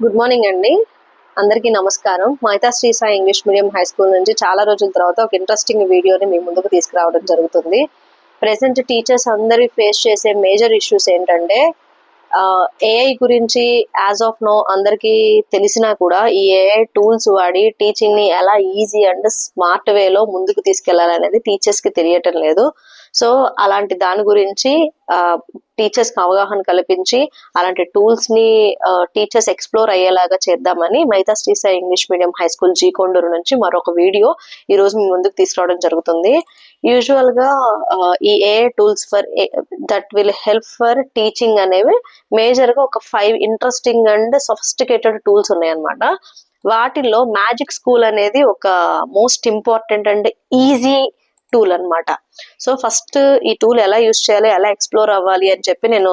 Good morning అండి. అందరికీ నమస్కారం. Maitha Sri Sai English medium high school నుంచి చాలా రోజుల తర్వాత ఒక ఇంట్రెస్టింగ్ వీడియోని మీ ముందుకు తీసుకురావడం జరుగుతుంది. ప్రెసెంట్ టీచర్స్ అందరూ ఫేస్ చేసే మేజర్ ఇష్యూస్ ఏంటంటే ఏఐ గురించి యాజ్ ఆఫ్ నో అందరికీ తెలిసినా కూడా ఈ ఏఐ టూల్స్ వాడి టీచింగ్ని ఎలా ఈజీ అండ్ స్మార్ట్ వేలో ముందుకు తీసుకెళ్లాలనేది టీచర్స్కి తెలియటం లేదు. సో అలాంటి దాని గురించి టీచర్స్కి అవగాహన కల్పించి అలాంటి టూల్స్ని టీచర్స్ ఎక్స్ప్లోర్ అయ్యేలాగా చేద్దామని Maitha Sri Sai English medium high school G Konduru నుంచి మరొక వీడియో ఈరోజు మీ ముందుకు తీసుకురావడం జరుగుతుంది. యూజువల్గా ఈ AI tools for that will help for teaching అనేవి మేజర్గా ఒక 5 ఇంట్రెస్టింగ్ అండ్ సొఫిస్టికేటెడ్ టూల్స్ ఉన్నాయన్నమాట. వాటిల్లో మ్యాజిక్ స్కూల్ అనేది ఒక most important and easy tool అన్నమాట. సో ఫస్ట్ ఈ టూల్ ఎలా యూజ్ చేయాలి, ఎలా ఎక్స్ప్లోర్ అవ్వాలి అని చెప్పి నేను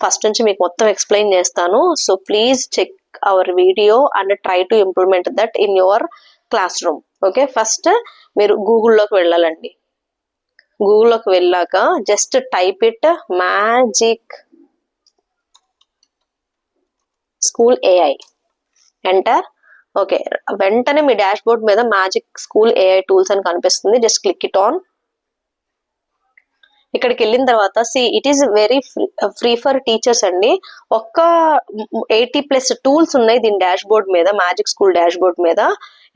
ఫస్ట్ నుంచి మీకు మొత్తం ఎక్స్ప్లెయిన్ చేస్తాను. So please check our video and try to implement that in your classroom. Okay, first మీరు గూగుల్లోకి వెళ్ళాలండి. గూగుల్లోకి వెళ్ళాక just type it magic school AI, enter. Okay, వెంటనే మీ డాష్ బోర్డ్ మీద మ్యాజిక్ స్కూల్ ఏఐ టూల్స్ అని కనిపిస్తుంది. Just click it on. ఇక్కడికి వెళ్ళిన తర్వాత it is very free for teachers అండి. ఒక్క 80+ టూల్స్ ఉన్నాయి దీని డాష్ బోర్డ్ మీద, మ్యాజిక్ స్కూల్ డాష్ బోర్డ్ మీద.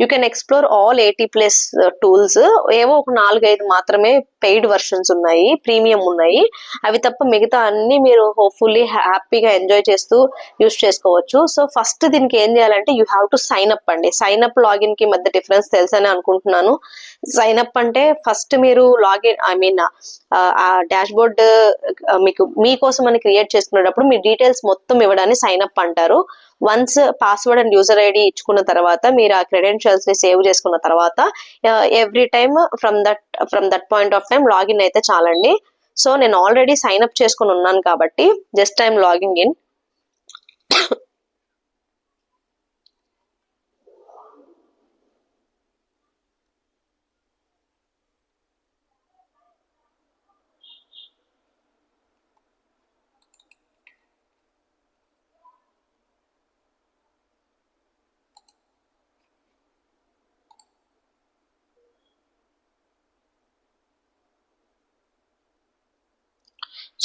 You can explore all 80+ tools. ఏవో ఒక 4-5 మాత్రమే పెయిడ్ వర్షన్స్ ఉన్నాయి, ప్రీమియం ఉన్నాయి. అవి తప్ప మిగతా అన్ని మీరు హోప్ఫుల్లీ హ్యాపీగా ఎంజాయ్ చేస్తూ యూస్ చేసుకోవచ్చు. సో ఫస్ట్ దీనికి ఏం చేయాలంటే you have to sign up అండి. సైన్ అప్ లాగిన్ కి మధ్య డిఫరెన్స్ తెలుసని అనుకుంటున్నాను. సైన్ అప్ అంటే ఫస్ట్ మీరు లాగిన్ ఆ డాష్ బోర్డ్ మీకు మీకోసం అని క్రియేట్ చేసుకునేటప్పుడు మీ డీటెయిల్స్ మొత్తం ఇవ్వడాన్ని సైన్ అప్ అంటారు. Once password and user ID ఇచ్చుకున్న తర్వాత మీరు ఆ క్రెడెన్షియల్స్ ని సేవ్ చేసుకున్న తర్వాత every time from that point of time login అయితే చాలండి. సో నేను ఆల్రెడీ సైన్ అప్ చేసుకుని ఉన్నాను కాబట్టి just I'm logging in.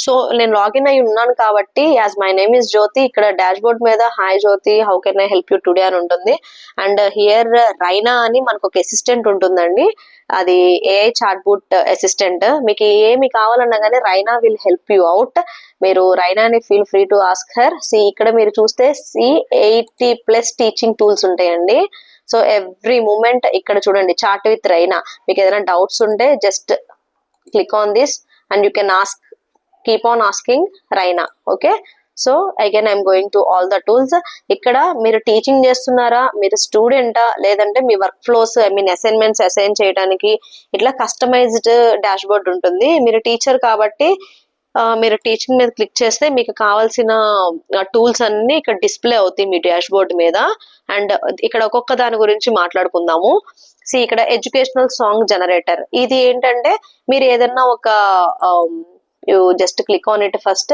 So నేను లాగిన్ అయి ఉన్నాను కాబట్టి as my name is Jyothi, ఇక్కడ డాష్ బోర్డ్ మీద hi Jyothi how can I help you today అని ఉంటుంది. అండ్ హియర్ రైనా అని మనకు ఒక అసిస్టెంట్ ఉంటుందండి. అది ఏఐ చాట్ బోట్ అసిస్టెంట్. మీకు ఏమి కావాలన్నా కానీ Raina will help you out. మీరు రైనాని feel free to ask her. ఇక్కడ మీరు చూస్తే 80+ టీచింగ్ టూల్స్ ఉంటాయండి. సో ఎవ్రీ మూమెంట్ ఇక్కడ చూడండి, చాట్ విత్ రైనా. మీకు ఏదైనా డౌట్స్ ఉంటే just click on this and you can ask, keep on asking Raina. Okay, so again I'm going to all the tools. ఇక్కడ మీరు టీచింగ్ చేస్తున్నారా, మీరు స్టూడెంటా, లేదంటే మీ వర్క్ ఫ్లోస్ అసైన్మెంట్స్ అసైన్ చేయడానికి ఇట్లా కస్టమైజ్డ్ డాష్ బోర్డ్ ఉంటుంది. మీరు టీచర్ కాబట్టి మీరు టీచింగ్ మీద క్లిక్ చేస్తే మీకు కావాల్సిన టూల్స్ అన్ని ఇక్కడ డిస్ప్లే అవుతాయి మీ డాష్ బోర్డ్ మీద. అండ్ ఇక్కడ ఒక్కొక్క దాని గురించి మాట్లాడుకుందాము. ఇక్కడ ఎడ్యుకేషనల్ సాంగ్ జనరేటర్. ఇది ఏంటంటే మీరు ఏదన్నా ఒక you just click on it first.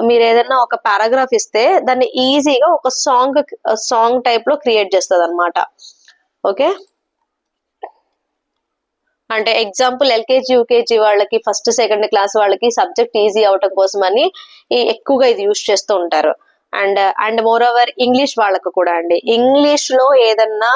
మీరు ఏదైనా ఒక పారాగ్రాఫ్ ఇస్తే దాన్ని ఈజీగా ఒక సాంగ్ టైప్ లో క్రియేట్ చేస్తుంది అనమాట. ఓకే, అంటే ఎగ్జాంపుల్ ఎల్కేజీ యూకేజీ వాళ్ళకి, ఫస్ట్ సెకండ్ క్లాస్ వాళ్ళకి సబ్జెక్ట్ ఈజీ అవటం కోసం అని ఎక్కువగా ఇది యూజ్ చేస్తూ ఉంటారు. అండ్ మోర్ ఓవర్ ఇంగ్లీష్ వాళ్ళకు కూడా అండి. ఇంగ్లీష్ లో ఏదన్నా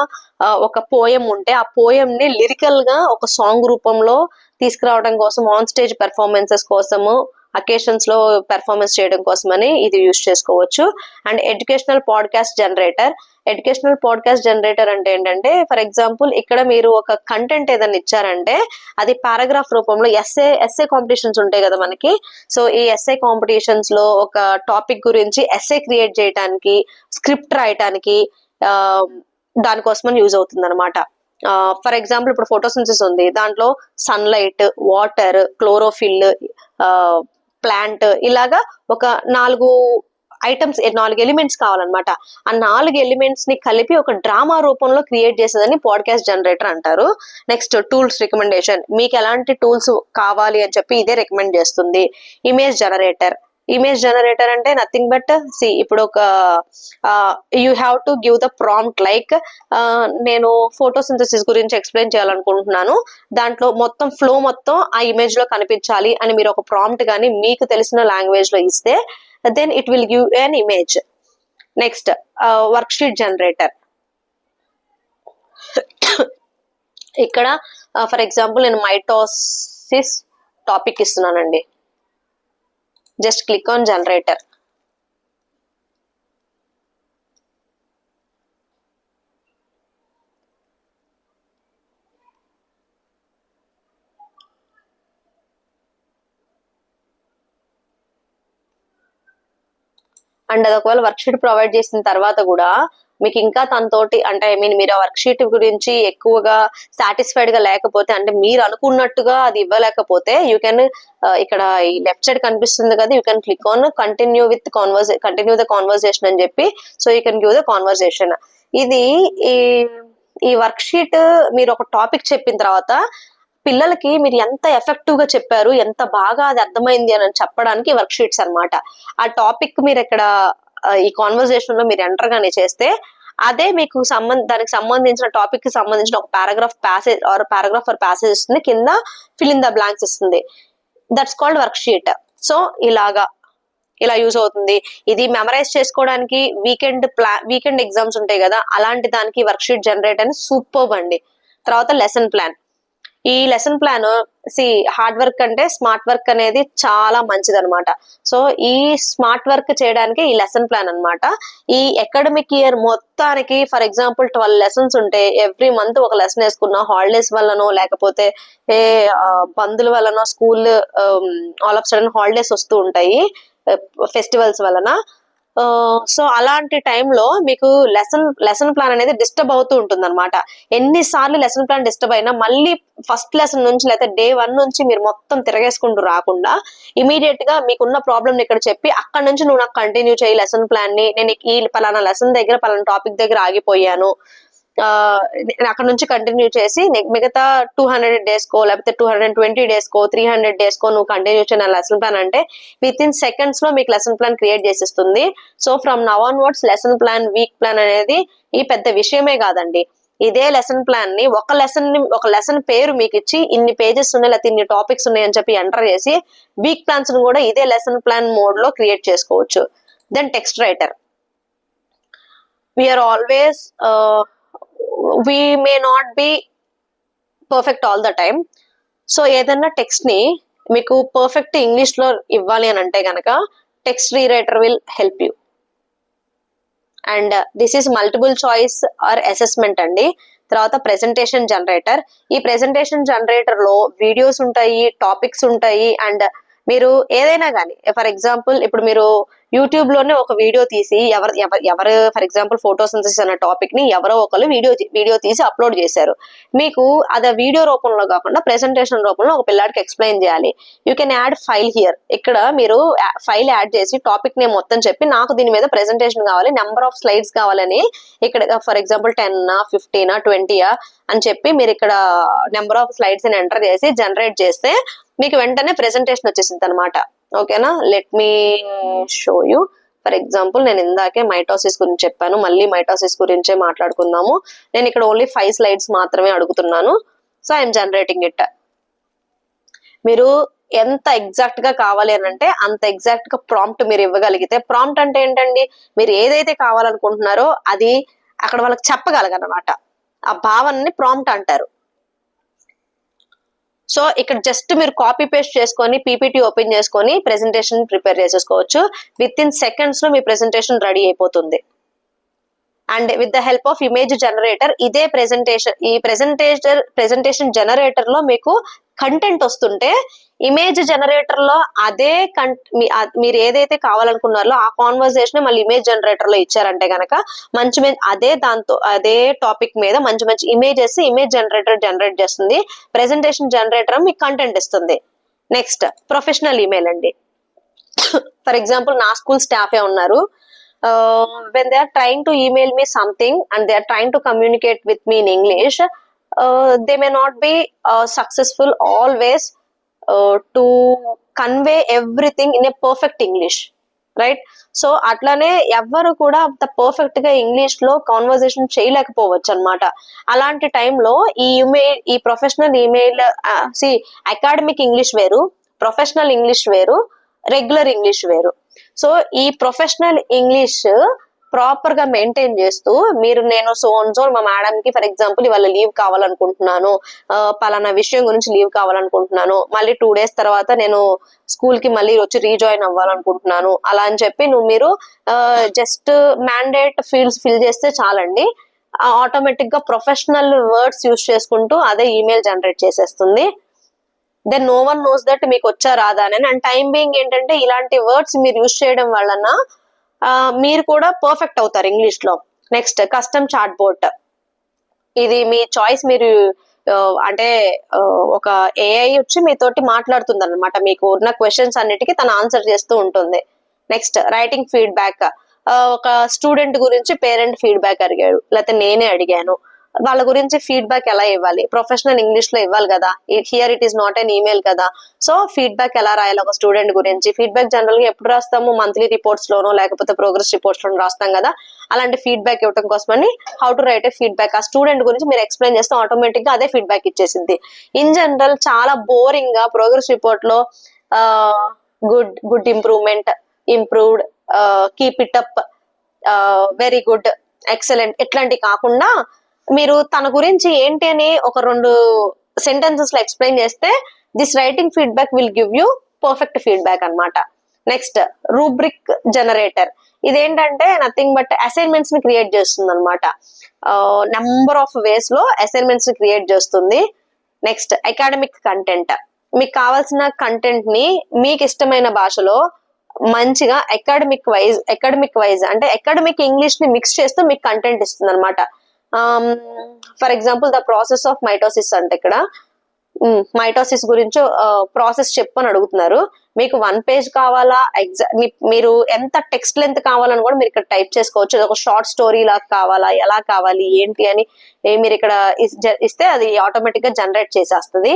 ఒక పోయం ఉంటే ఆ పోయం ని లిరికల్ గా ఒక సాంగ్ రూపంలో తీసుకురావడం కోసం, ఆన్ స్టేజ్ పెర్ఫార్మెన్సెస్ కోసము, అకేషన్స్ లో పెర్ఫార్మెన్స్ చేయడం కోసమని ఇది యూజ్ చేసుకోవచ్చు. And educational podcast generator. Educational podcast generator అంటే ఏంటంటే, ఫర్ ఎగ్జాంపుల్ ఇక్కడ మీరు ఒక కంటెంట్ ఏదైనా ఇచ్చారంటే అది పారాగ్రాఫ్ రూపంలో ఎస్ఏ కాంపిటీషన్స్ ఉంటాయి కదా మనకి. సో ఈ ఎస్ఏ కాంపిటీషన్స్ లో ఒక టాపిక్ గురించి ఎస్ఏ క్రియేట్ చేయడానికి, స్క్రిప్ట్ రాయటానికి దానికోసమని యూజ్ అవుతుంది అనమాట. ఫర్ ఎగ్జాంపుల్ ఇప్పుడు ఫోటోసింథసిస్ ఉంది, దాంట్లో సన్లైట్, వాటర్, క్లోరోఫిల్, ప్లాంట్, ఇలాగా ఒక 4 ఐటమ్స్, 4 ఎలిమెంట్స్ కావాలన్నమాట. ఆ 4 ఎలిమెంట్స్ ని కలిపి ఒక డ్రామా రూపంలో క్రియేట్ చేసేదని పాడ్కాస్ట్ జనరేటర్ అంటారు. Next tools recommendation. మీకు ఎలాంటి టూల్స్ కావాలి అని చెప్పి ఇదే రికమెండ్ చేస్తుంది. Image generator. ఇమేజ్ జనరేటర్ అంటే నథింగ్ బట్ సి ఇప్పుడు ఒక you have to give the prompt like నేను ఫోటోసింథసిస్ గురించి ఎక్స్ప్లెయిన్ చేయాలనుకుంటున్నాను, దాంట్లో మొత్తం ఫ్లో మొత్తం ఆ ఇమేజ్ లో కనిపించాలి అని మీరు ఒక ప్రాంప్ట్ కానీ మీకు తెలిసిన లాంగ్వేజ్ లో ఇస్తే then it will give an image. Next worksheet generator. ఇక్కడ ఫర్ ఎగ్జాంపుల్ నేను మైటోసిస్ టాపిక్ ఇస్తున్నానండి. Just click on generator. And అది ఒకవేళ వర్క్ షీట్ ప్రొవైడ్ చేసిన తర్వాత కూడా మీకు ఇంకా తనతోటి అంటే ఐ మీన్ మీరు ఆ వర్క్ షీట్ గురించి ఎక్కువగా సాటిస్ఫైడ్ గా లేకపోతే, అంటే మీరు అనుకున్నట్టుగా అది ఇవ్వలేకపోతే యూ కెన్ ఇక్కడ ఈ లెఫ్ట్ సైడ్ కనిపిస్తుంది కదా, you can click on continue the conversation అని చెప్పి, so you can give the conversation. ఇది ఈ వర్క్ షీట్ మీరు ఒక టాపిక్ చెప్పిన తర్వాత పిల్లలకి మీరు ఎంత ఎఫెక్టివ్ గా చెప్పారు, ఎంత బాగా అది అర్థమైంది అని చెప్పడానికి వర్క్ షీట్స్ అనమాట. ఆ టాపిక్ మీరు ఇక్కడ ఈ కాన్వర్సేషన్ లో మీరు ఎంటర్ గానే చేస్తే అదే మీకు దానికి సంబంధించిన టాపిక్ కి సంబంధించిన ఒక పారాగ్రాఫ్ ప్యాసేజ్ ఇస్తుంది, కింద ఫిల్ ఇన్ ద బ్లాంక్స్ ఇస్తుంది. That's called work sheet. So ఇలా యూజ్ అవుతుంది. ఇది మెమరైజ్ చేసుకోవడానికి వీకెండ్ ఎగ్జామ్స్ ఉంటాయి కదా, అలాంటి దానికి వర్క్ షీట్ జనరేట్ అని సూపర్బ్ అండి. తర్వాత లెసన్ ప్లాన్. ఈ లెసన్ ప్లాన్ హార్డ్ వర్క్ అంటే స్మార్ట్ వర్క్ అనేది చాలా మంచిది అనమాట. సో ఈ స్మార్ట్ వర్క్ చేయడానికి ఈ లెసన్ ప్లాన్ అనమాట. ఈ అకాడమిక్ ఇయర్ మొత్తానికి ఫర్ ఎగ్జాంపుల్ 12 లెసన్స్ ఉంటే ఎవ్రీ మంత్ ఒక లెసన్ వేసుకున్నా, హాలిడేస్ వల్లనో లేకపోతే బంధుల వల్లనో school all of sudden holidays వస్తూ ఉంటాయి ఫెస్టివల్స్ వలన. సో అలాంటి టైంలో మీకు లెసన్ ప్లాన్ అనేది డిస్టర్బ్ అవుతూ ఉంటుంది అనమాట. ఎన్నిసార్లు లెసన్ ప్లాన్ డిస్టర్బ్ అయినా మళ్ళీ ఫస్ట్ లెసన్ నుంచి లేదా డే 1 నుంచి మీరు మొత్తం తిరగేసుకుంటూ రాకుండా ఇమీడియట్ గా మీకున్న ప్రాబ్లమ్ ఇక్కడ చెప్పి అక్కడ నుంచి నువ్వు నాకు కంటిన్యూ చేయి లెసన్ ప్లాన్ ని, నేను ఈ పలానా లెసన్ దగ్గర పలానా టాపిక్ దగ్గర ఆగిపోయాను, అక్కడ నుంచి కంటిన్యూ చేసి మిగతా 200 డేస్ కో లేకపోతే 220 డేస్ కో 300 డేస్ కో నువ్వు కంటిన్యూ చేయన లెసన్ ప్లాన్ అంటే విత్ ఇన్ సెకండ్స్ లో మీకు లెసన్ ప్లాన్ క్రియేట్ చేసిస్తుంది. So from now onwards lesson plan, week plan అనేది ఈ పెద్ద విషయమే కాదండి. ఇదే లెసన్ ప్లాన్ ని ఒక లెసన్ పేరు మీకు ఇచ్చి ఇన్ని పేజెస్ ఉన్నాయి లేకపోతే ఇన్ని టాపిక్స్ ఉన్నాయి అని చెప్పి ఎంటర్ చేసి వీక్ ప్లాన్స్ ను కూడా ఇదే లెసన్ ప్లాన్ మోడ్ లో క్రియేట్ చేసుకోవచ్చు. Then text writer. We are always we may not be perfect all the time. So ఏదన్నా టెక్స్ట్ ని మీకు పర్ఫెక్ట్ ఇంగ్లీష్ లో ఇవ్వాలి అని అంటే గనక text rewriter will help you. And this is multiple choice or assessment అండి. తర్వాత ప్రెజెంటేషన్ జనరేటర్. ఈ ప్రెజెంటేషన్ జనరేటర్ లో వీడియోస్ ఉంటాయి, టాపిక్స్ ఉంటాయి, అండ్ మీరు ఏదైనా కానీ ఫర్ ఎగ్జాంపుల్ ఇప్పుడు మీరు యూట్యూబ్ లోనే ఒక వీడియో తీసి ఎవరు ఫర్ ఎగ్జాంపుల్ ఫోటోసింథసిస్ అనే టాపిక్ ని ఎవరో ఒకరు వీడియో తీసి అప్లోడ్ చేశారు. మీకు అది వీడియో రూపంలో కాకుండా ప్రెజెంటేషన్ రూపంలో ఒక పిల్లాడికి ఎక్స్ప్లెయిన్ చేయాలి. You can add file here. ఇక్కడ మీరు ఫైల్ యాడ్ చేసి టాపిక్ నేమ్ మొత్తం చెప్పి నాకు దీని మీద ప్రెజెంటేషన్ కావాలి, నెంబర్ ఆఫ్ స్లైడ్స్ కావాలని ఇక్కడ ఫర్ ఎగ్జాంపుల్ 10, 15, 20 అని చెప్పి మీరు ఇక్కడ నెంబర్ ఆఫ్ స్లైడ్స్ ని ఎంటర్ చేసి జనరేట్ చేస్తే మీకు వెంటనే ప్రెజెంటేషన్ వచ్చేసింది అనమాట. ఓకేనా, let me show you. For example నేను ఇందాకే మైటోసిస్ గురించి చెప్పాను, మళ్ళీ మైటోసిస్ గురించే మాట్లాడుకుందాము. నేను ఇక్కడ ఓన్లీ 5 స్లైడ్స్ మాత్రమే అడుగుతున్నాను. So I'm generating it. మీరు ఎంత ఎగ్జాక్ట్ గా కావాలి అని అంటే అంత ఎగ్జాక్ట్ గా ప్రాంప్ట్ మీరు ఇవ్వగలిగితే, ప్రాంప్ట్ అంటే ఏంటండి, మీరు ఏదైతే కావాలనుకుంటున్నారో అది అక్కడ వాళ్ళకి చెప్పగలగనమాట. ఆ భావనని ప్రాంప్ట్ అంటారు. సో ఇక్కడ జస్ట్ మీరు కాపీ పేస్ట్ చేసుకొని పీపీటీ ఓపెన్ చేసుకొని ప్రెజెంటేషన్ ప్రిపేర్ చేసేసుకోవచ్చు. విత్ ఇన్ సెకండ్స్ లో మీ ప్రెజెంటేషన్ రెడీ అయిపోతుంది. And with the help of image generator ఇదే ప్రెజెంటేషన్ జనరేటర్ లో మీకు కంటెంట్ వస్తుంటే ఇమేజ్ జనరేటర్ లో అదే మీరు ఏదైతే కావాలనుకున్నారో ఆ కాన్వర్సేషన్ మళ్ళీ ఇమేజ్ జనరేటర్ లో ఇచ్చారంటే గనక అదే టాపిక్ మీద మంచి మంచి ఇమేజ్ జనరేటర్ జనరేట్ చేస్తుంది. ప్రెజెంటేషన్ జనరేటర్ మీకు కంటెంట్ ఇస్తుంది. నెక్స్ట్ ప్రొఫెషనల్ ఈమెయిల్ అండి. ఫర్ ఎగ్జాంపుల్ నా స్కూల్ స్టాఫే ఉన్నారు. when they are trying to email me something and they are trying to communicate with me in English, they may not be successful always to convey everything in a perfect English, right? So అట్లానే ఎవ్వరు కూడా అంత perfect గా English లో conversation చేయలేకపోవచ్చు అనమాట. అలాంటి టైంలో ఈ ప్రొఫెషనల్ ఈమెయిల్ అకాడమిక్ ఇంగ్లీష్ వేరు, ప్రొఫెషనల్ ఇంగ్లీష్ వేరు, రెగ్యులర్ ఇంగ్లీష్ వేరు. సో ఈ ప్రొఫెషనల్ ఇంగ్లీష్ ప్రాపర్ గా మెయింటైన్ చేస్తూ నేను మా మేడం కి ఫర్ ఎగ్జాంపుల్ ఇవాళ లీవ్ కావాలనుకుంటున్నాను, పలానా విషయం గురించి లీవ్ కావాలనుకుంటున్నాను, మళ్ళీ 2 days తర్వాత నేను స్కూల్ కి మళ్ళీ వచ్చి రీజాయిన్ అవ్వాలనుకుంటున్నాను అలా అని చెప్పి మీరు జస్ట్ మ్యాండేట్ ఫీల్డ్స్ ఫిల్ చేస్తే చాలండి. ఆటోమేటిక్ గా ప్రొఫెషనల్ వర్డ్స్ యూజ్ చేసుకుంటూ అదే ఈమెయిల్ జనరేట్ చేసేస్తుంది. Then no one knows that మీకు వచ్చా రాదా అని. అండ్ టైం బీయింగ్ ఏంటంటే ఇలాంటి వర్డ్స్ మీరు యూజ్ చేయడం వలన మీరు కూడా పర్ఫెక్ట్ అవుతారు ఇంగ్లీష్ లో. నెక్స్ట్ కస్టమ్ చాట్ బోట్, ఇది మీ చాయిస్. మీరు అంటే ఒక ఏఐ వచ్చి మీతోటి మాట్లాడుతుంది అనమాట, మీకు ఉన్న క్వశ్చన్స్ అన్నిటికీ తను ఆన్సర్ చేస్తూ ఉంటుంది. నెక్స్ట్ రైటింగ్ ఫీడ్బ్యాక్, ఒక స్టూడెంట్ గురించి పేరెంట్ ఫీడ్బ్యాక్ అడిగాడు, లేకపోతే నేనే అడిగాను, వాళ్ళ గురించి ఫీడ్బ్యాక్ ఎలా ఇవ్వాలి, ప్రొఫెషనల్ ఇంగ్లీష్ లో ఇవ్వాలి కదా, here it is not an email కదా. సో ఫీడ్బ్యాక్ ఎలా రాయాలి ఒక స్టూడెంట్ గురించి. ఫీడ్బ్యాక్ జనరల్ గా ఎప్పుడు రాస్తాము, మంత్లీ రిపోర్ట్స్ లోనో లేకపోతే ప్రోగ్రెస్ రిపోర్ట్స్ లోనో రాస్తాం కదా. అలాంటి ఫీడ్బ్యాక్ ఇవ్వడం కోసమని how to right A feedback, ఆ స్టూడెంట్ గురించి మీరు ఎక్స్ప్లెయిన్ చేస్తే ఆటోమేటిక్ గా అదే ఫీడ్బ్యాక్ ఇచ్చేసింది. ఇన్ జనరల్ చాలా బోరింగ్ గా ప్రోగ్రెస్ రిపోర్ట్ లో good improvement, improved, keep it up, very good, excellent ఇట్లాంటి కాకుండా మీరు తన గురించి ఏంటి అని ఒక 2 sentences లో ఎక్స్ప్లెయిన్ చేస్తే this writing feedback will give you perfect feedback అన్నమాట. నెక్స్ట్ రూబ్రిక్ జనరేటర్, ఇదేంటంటే నథింగ్ బట్ అసైన్మెంట్స్ ని క్రియేట్ చేస్తుంది అనమాట. నెంబర్ ఆఫ్ వేస్ లో అసైన్మెంట్స్ ని క్రియేట్ చేస్తుంది. నెక్స్ట్ అకాడమిక్ కంటెంట్, మీకు కావాల్సిన కంటెంట్ ని మీకు ఇష్టమైన భాషలో మంచిగా అకాడమిక్ వైజ్ అంటే అకాడమిక్ ఇంగ్లీష్ ని మిక్స్ చేస్తూ మీకు కంటెంట్ ఇస్తుంది అనమాట. For example the process of mitosis అంటే ఇక్కడ మైటోసిస్ గురించి ప్రాసెస్ చెప్పని అడుగుతున్నారు. మీకు 1 page కావాలా, మీరు ఎంత టెక్స్ట్ లెంత్ కావాలని కూడా మీరు ఇక్కడ టైప్ చేసుకోవచ్చు. ఒక షార్ట్ స్టోరీ లాగా కావాలా, ఎలా కావాలి ఏంటి అని మీరు ఇక్కడ ఇస్తే అది ఆటోమేటిక్ గా జనరేట్ చేసేస్తుంది.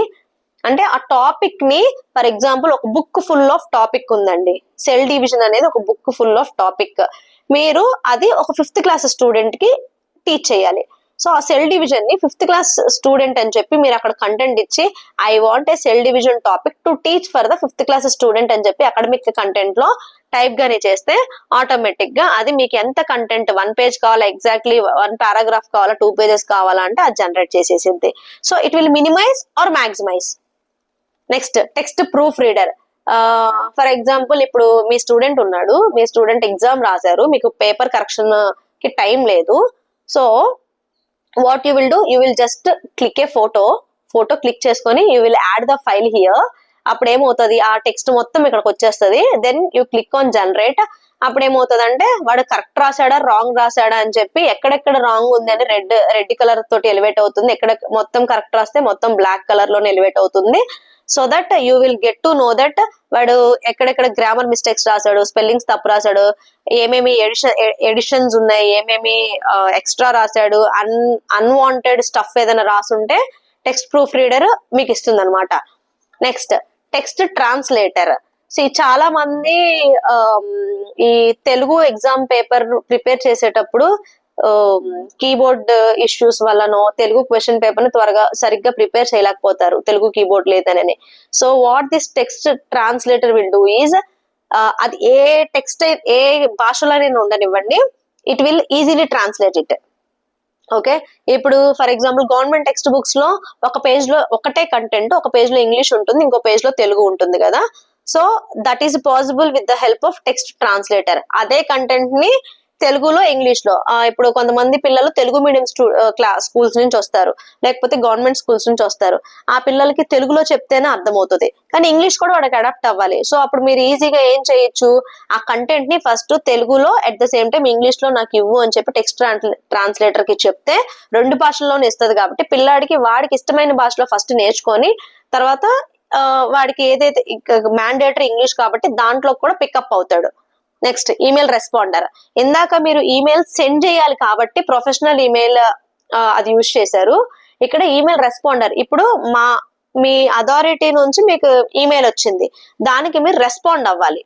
అంటే ఆ టాపిక్ ని ఫర్ ఎగ్జాంపుల్ ఒక బుక్ ఫుల్ ఆఫ్ టాపిక్ ఉందండి, సెల్ డివిజన్ అనేది ఒక బుక్ ఫుల్ ఆఫ్ టాపిక్, మీరు అది ఒక 5th class స్టూడెంట్ కి టీచ్ చేయాలి. సో ఆ సెల్ డివిజన్ ని 5th class స్టూడెంట్ అని చెప్పి మీరు అక్కడ కంటెంట్ ఇచ్చి I want a cell division topic to teach for the 5th class student అని చెప్పి అకాడమిక్ కంటెంట్ లో టైప్ గానే చేస్తే ఆటోమేటిక్ గా అది మీకు ఎంత కంటెంట్ 1 page కావాలా, ఎగ్జాక్ట్లీ 1 paragraph కావాలా, 2 pages కావాలా అంటే అది జనరేట్ చేసేసింది. So it will minimise or maximise. Next text proof reader, for example ఇప్పుడు మీ స్టూడెంట్ ఉన్నాడు, మీ స్టూడెంట్ ఎగ్జామ్ రాశారు, మీకు పేపర్ కరెక్షన్ కి టైం లేదు. So what you will do, you will just click a photo click చేసుకొని you will add the file here. అప్పుడు ఏమవుతుంది, ఆ టెక్స్ట్ మొత్తం ఇక్కడికి వచ్చేస్తుంది. Then you click on generate. అప్పుడు ఏమవుతుంది అంటే వాడు కరెక్ట్ రాశాడా రాంగ్ రాశాడా అని చెప్పి ఎక్కడెక్కడ రాంగ్ ఉంది అని రెడ్ కలర్ తోటి ఎలివేట్ అవుతుంది, ఎక్కడ మొత్తం కరెక్ట్ రాస్తే మొత్తం బ్లాక్ కలర్ లోనే ఎలివేట్ అవుతుంది. So that you will get to know that వాడు ఎక్కడెక్కడ గ్రామర్ మిస్టేక్స్ రాశాడు, స్పెల్లింగ్స్ తప్పు రాశాడు, ఏమేమి ఎడిషన్స్ ఉన్నాయి, ఏమేమి ఎక్స్ట్రా రాశాడు, అన్వాంటెడ్ స్టఫ్ ఏదైనా రాసుంటే టెక్స్ట్ ప్రూఫ్ రీడర్ మీకు ఇస్తుంది అనమాట. నెక్స్ట్ టెక్స్ట్ ట్రాన్స్లేటర్, చాలా మంది ఈ తెలుగు ఎగ్జామ్ పేపర్ ప్రిపేర్ చేసేటప్పుడు కీబోర్డ్ ఇష్యూస్ వల్లనో తెలుగు క్వశ్చన్ పేపర్ ని సరిగ్గా ప్రిపేర్ చేయలేకపోతారు, తెలుగు కీబోర్డ్ లేదని. So what this text translator will do is, అది ఏ టెక్స్ట్ ఏ భాషలోనైనా ఉండనివ్వండి, it will easily translate it. Okay, ఇప్పుడు for example government text books లో ఒక పేజ్ లో ఒకటే కంటెంట్, ఒక పేజ్ లో ఇంగ్లీష్ ఉంటుంది, ఇంకో పేజ్ లో తెలుగు ఉంటుంది కదా. So that is possible with the help of text translator. అదే కంటెంట్ ని తెలుగులో ఇంగ్లీష్ లో, ఇప్పుడు కొంతమంది పిల్లలు తెలుగు మీడియం స్కూల్స్ నుంచి వస్తారు, లేకపోతే గవర్నమెంట్ స్కూల్స్ నుంచి వస్తారు, ఆ పిల్లలకి తెలుగులో చెప్తేనే అర్థమవుతుంది, కానీ ఇంగ్లీష్ కూడా వాడికి అడాప్ట్ అవ్వాలి. సో అప్పుడు మీరు ఈజీగా ఏం చేయొచ్చు, ఆ కంటెంట్ ని ఫస్ట్ తెలుగులో at the same time English లో నాకు ఇవ్వు అని చెప్పి టెక్స్ట్ ట్రాన్స్లేటర్ కి చెప్తే 2 భాషల్లోనే ఇస్తుంది. కాబట్టి పిల్లాడికి వాడికి ఇష్టమైన భాషలో ఫస్ట్ నేర్చుకొని తర్వాత వాడికి ఏదైతే మ్యాండేటరీ ఇంగ్లీష్ కాబట్టి దాంట్లో కూడా పికప్ అవుతాడు. నెక్స్ట్ ఈమెయిల్ రెస్పాండర్, ఇందాక మీరు ఈమెయిల్ సెండ్ చేయాలి కాబట్టి ప్రొఫెషనల్ ఈమెయిల్ అది యూజ్ చేశారు, ఇక్కడ ఈమెయిల్ రెస్పాండర్. ఇప్పుడు మీ అథారిటీ నుంచి మీకు ఈమెయిల్ వచ్చింది, దానికి మీరు రెస్పాండ్ అవ్వాలి.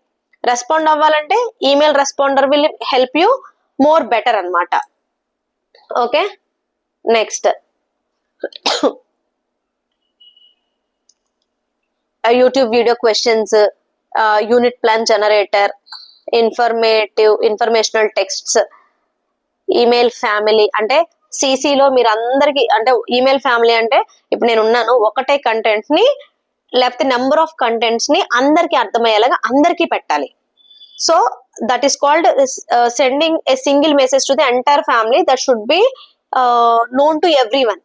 రెస్పాండ్ అవ్వాలంటే email responder will help you more better అన్నమాట. Okay, next YouTube video questions, unit plan generator, informational texts, email family. అంటే సిసిలో మీరు అందరికి, అంటే ఈమెయిల్ ఫ్యామిలీ అంటే ఇప్పుడు నేను ఉన్నాను, ఒకటే కంటెంట్ ని లేకపోతే నెంబర్ ఆఫ్ కంటెంట్స్ ని అందరికి అర్థమయ్యేలాగా అందరికీ పెట్టాలి. So that is called sending a single message to the entire family that should be known to every one.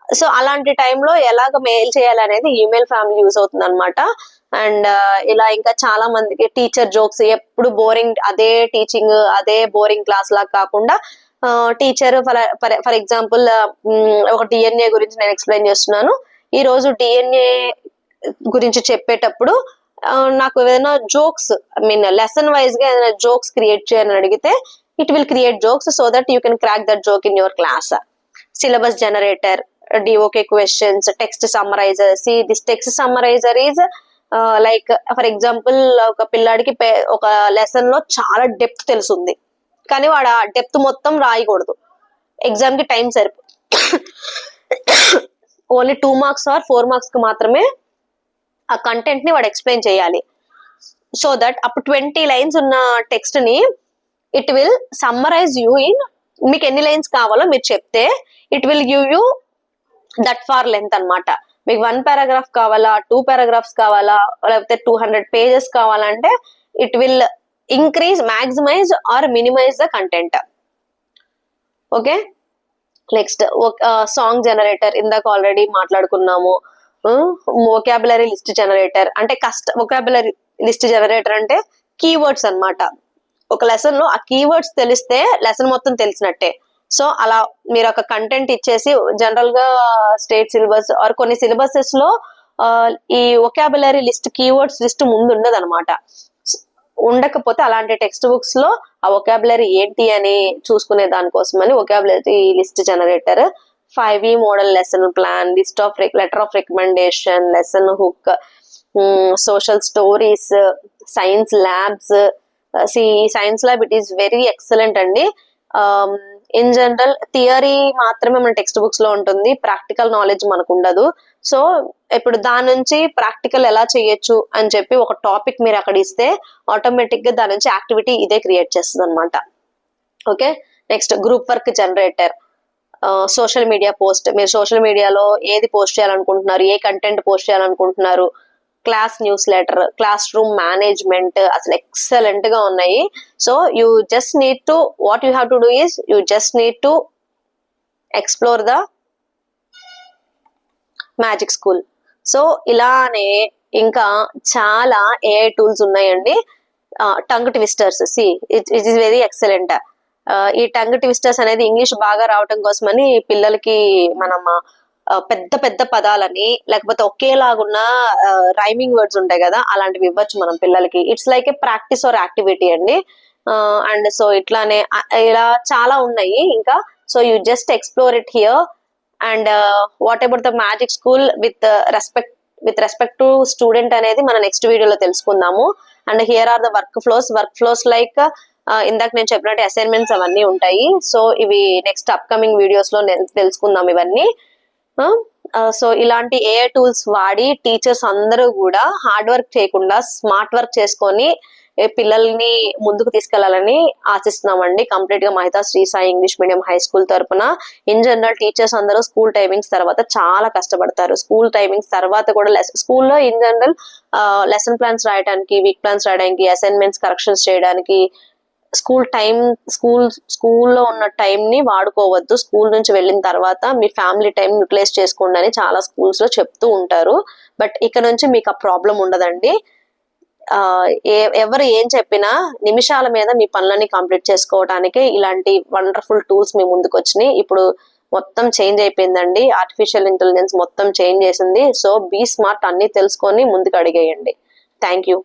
So అలాంటి టైంలో ఎలాగ మెయిల్ చేయాలనేది ఈమెయిల్ ఫ్యామిలీ యూజ్ అవుతుంది అనమాట. అండ్ ఇలా ఇంకా చాలా మందికి టీచర్ జోక్స్, ఎప్పుడు బోరింగ్, అదే టీచింగ్, అదే బోరింగ్ క్లాస్ లాగా కాకుండా టీచర్ ఫర్ ఎగ్జాంపుల్ ఒక డిఎన్ఏ గురించి నేను ఎక్స్ప్లెయిన్ చేస్తున్నాను. ఈ రోజు డిఎన్ఏ గురించి చెప్పేటప్పుడు నాకు ఏదైనా jokes, I mean lesson wise గా ఏదైనా జోక్స్ క్రియేట్ చేయాలని అడిగితే it will create jokes so that you can crack that joke in your class. Syllabus generator, DOK questions, text summariser. See this text summariser is like for example ఒక పిల్లాడికి ఒక lesson లో చాలా depth తెలుసుంది, కానీ వాడు ఆ డెప్త్ మొత్తం రాయకూడదు, ఎగ్జామ్ కి టైం సరిపో ఓన్లీ 2 మార్క్స్ ఆర్ 4 మార్క్స్ కి మాత్రమే ఆ కంటెంట్ ని వాడు ఎక్స్ప్లెయిన్ చేయాలి. సో దట్ అప్పుడు 20 లైన్స్ ఉన్న టెక్స్ట్ ని it will summarize you in, మీకు ఎన్ని లైన్స్ కావాలో మీరు చెప్తే it will give you that far length అన్నమాట. మీకు 1 పారాగ్రాఫ్ కావాలా, 2 పారాగ్రాఫ్స్ కావాలా, లేకపోతే 200 పేజెస్ కావాలంటే it will increase, maximize or minimize the content. Okay, next song generator, ఇందాక ఆల్రెడీ మాట్లాడుకున్నాము. వొకాబులరీ లిస్ట్ జనరేటర్ అంటే వొకాబులరీ లిస్ట్ జనరేటర్ అంటే కీవర్డ్స్ అన్నమాట. ఒక లెసన్ లో ఆ కీవర్డ్స్ తెలిస్తే లెసన్ మొత్తం తెలిసినట్టే. సో అలా మీరు ఒక కంటెంట్ ఇచ్చేసి, జనరల్ గా స్టేట్ సిలబస్ ఆర్ కొన్ని సిలబసెస్ లో ఈ వొకాబులరీ లిస్ట్, కీవర్డ్స్ లిస్ట్ ముందు ఉండదు అనమాట. ఉండకపోతే అలాంటి టెక్స్ట్ బుక్స్ లో ఆ వొకాబులరీ ఏంటి అని చూసుకునే దానికోసమని vocabulary list generator. 5E model lesson plan, list of letter of recommendation, lesson hook, social stories, science labs. Science lab it is very excellent అండి. ఇన్ జనరల్ థియరీ మాత్రమే మన టెక్స్ట్ బుక్స్ లో ఉంటుంది, ప్రాక్టికల్ నాలెడ్జ్ మనకు ఉండదు. So ఇప్పుడు దాని నుంచి ప్రాక్టికల్ ఎలా చేయొచ్చు అని చెప్పి ఒక టాపిక్ మీరు అక్కడ ఇస్తే ఆటోమేటిక్ గా దాని నుంచి యాక్టివిటీ ఇదే క్రియేట్ చేస్తుంది అనమాట. Okay, next group work generator, social media post. మీరు సోషల్ మీడియాలో ఏది పోస్ట్ చేయాలనుకుంటున్నారు, ఏ కంటెంట్ పోస్ట్ చేయాలనుకుంటున్నారు, class news letter, class room management, అసలు ఎక్సలెంట్ గా ఉన్నాయి. So you just need to, what you have to do is you just need to explore the magic school. So ఇలానే ఇంకా చాలా ఏఐ టూల్స్ ఉన్నాయండి. Tongue twisters, it is very excellent. ఈ tongue twisters అనేది English బాగా రావటం కోసమని పిల్లలకి మనం పెద్ద పెద్ద పదాలని, లేకపోతే ఒకేలాగున్న రైమింగ్ వర్డ్స్ ఉంటాయి కదా, అలాంటివి ఇవ్వచ్చు మనం పిల్లలకి. It's like a practice or activity అండి. అండ్ సో ఇట్లానే ఇలా చాలా ఉన్నాయి ఇంకా. So you just explore it here. And what about the magic school with respect to student అనేది మన నెక్స్ట్ వీడియోలో తెలుసుకుందాము. And here are the workflows like ఇందాక నేను చెప్పినట్టు అసైన్మెంట్స్ అవన్నీ ఉంటాయి. సో ఇవి నెక్స్ట్ అప్కమింగ్ వీడియోస్ లో తెలుసుకుందాం ఇవన్నీ. సో ఇలాంటి ఏఐ టూల్స్ వాడి టీచర్స్ అందరూ కూడా హార్డ్ వర్క్ చేయకుండా స్మార్ట్ వర్క్ చేసుకొని పిల్లల్ని ముందుకు తీసుకెళ్లాలని ఆశిస్తున్నామండి. కంప్లీట్ గా Mahitha Sri Sai English medium high school తరపున. ఇన్ జనరల్ టీచర్స్ అందరూ స్కూల్ టైమింగ్స్ తర్వాత చాలా కష్టపడతారు. స్కూల్ టైమింగ్స్ తర్వాత కూడా స్కూల్లో ఇన్ జనరల్ లెసన్ ప్లాన్స్ రాయడానికి, వీక్ ప్లాన్స్ రాయడానికి, అసైన్మెంట్స్ కరెక్షన్స్ చేయడానికి స్కూల్లో ఉన్న టైం ని వాడుకోవద్దు. స్కూల్ నుంచి వెళ్ళిన తర్వాత మీ ఫ్యామిలీ టైం యూటిలైజ్ చేసుకోండి అని చాలా స్కూల్స్ లో చెప్తూ ఉంటారు. బట్ ఇక నుంచి మీకు ఆ ప్రాబ్లం ఉండదండి. ఎవరు ఏం చెప్పినా నిమిషాల మీద మీ పనులని కంప్లీట్ చేసుకోవడానికి ఇలాంటి వండర్ఫుల్ టూల్స్ మీ ముందుకు వచ్చినాయి. ఇప్పుడు మొత్తం చేంజ్ అయిపోయిందండి, ఆర్టిఫిషియల్ ఇంటెలిజెన్స్ మొత్తం చేంజ్ చేసింది. సో బీ స్మార్ట్, అన్ని తెలుసుకొని ముందుకు అడిగేయండి. Thank you.